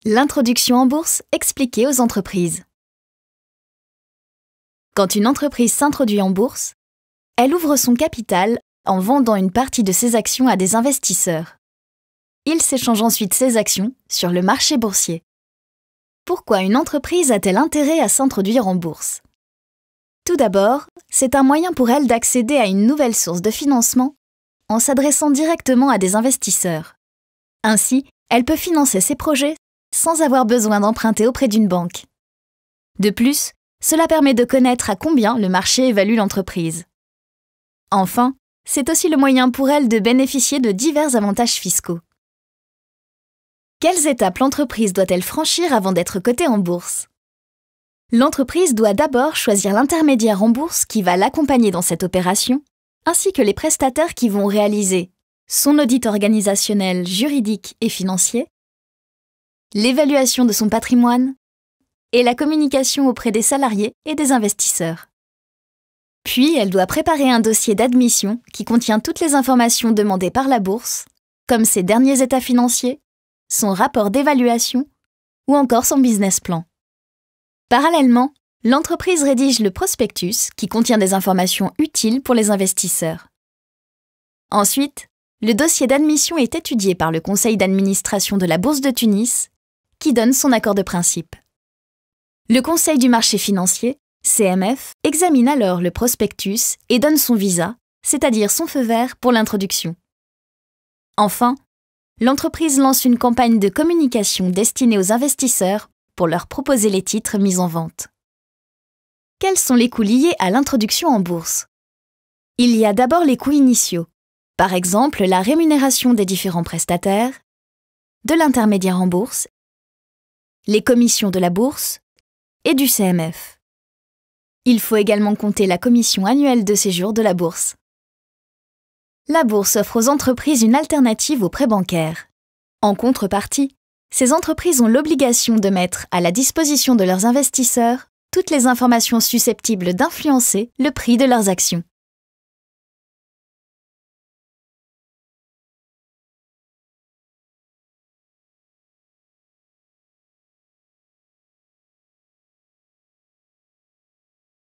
L'introduction en bourse expliquée aux entreprises. Quand une entreprise s'introduit en bourse, elle ouvre son capital en vendant une partie de ses actions à des investisseurs. Ils s'échangent ensuite ces actions sur le marché boursier. Pourquoi une entreprise a-t-elle intérêt à s'introduire en bourse? Tout d'abord, c'est un moyen pour elle d'accéder à une nouvelle source de financement en s'adressant directement à des investisseurs. Ainsi, elle peut financer ses projets sans avoir besoin d'emprunter auprès d'une banque. De plus, cela permet de connaître à combien le marché évalue l'entreprise. Enfin, c'est aussi le moyen pour elle de bénéficier de divers avantages fiscaux. Quelles étapes l'entreprise doit-elle franchir avant d'être cotée en bourse? L'entreprise doit d'abord choisir l'intermédiaire en bourse qui va l'accompagner dans cette opération, ainsi que les prestataires qui vont réaliser son audit organisationnel, juridique et financier, l'évaluation de son patrimoine et la communication auprès des salariés et des investisseurs. Puis, elle doit préparer un dossier d'admission qui contient toutes les informations demandées par la bourse, comme ses derniers états financiers, son rapport d'évaluation ou encore son business plan. Parallèlement, l'entreprise rédige le prospectus qui contient des informations utiles pour les investisseurs. Ensuite, le dossier d'admission est étudié par le conseil d'administration de la Bourse de Tunis, qui donne son accord de principe. Le Conseil du marché financier, CMF, examine alors le prospectus et donne son visa, c'est-à-dire son feu vert pour l'introduction. Enfin, l'entreprise lance une campagne de communication destinée aux investisseurs pour leur proposer les titres mis en vente. Quels sont les coûts liés à l'introduction en bourse? Il y a d'abord les coûts initiaux, par exemple la rémunération des différents prestataires, de l'intermédiaire en bourse, les commissions de la bourse et du CMF. Il faut également compter la commission annuelle de séjour de la bourse. La bourse offre aux entreprises une alternative aux prêts bancaires. En contrepartie, ces entreprises ont l'obligation de mettre à la disposition de leurs investisseurs toutes les informations susceptibles d'influencer le prix de leurs actions.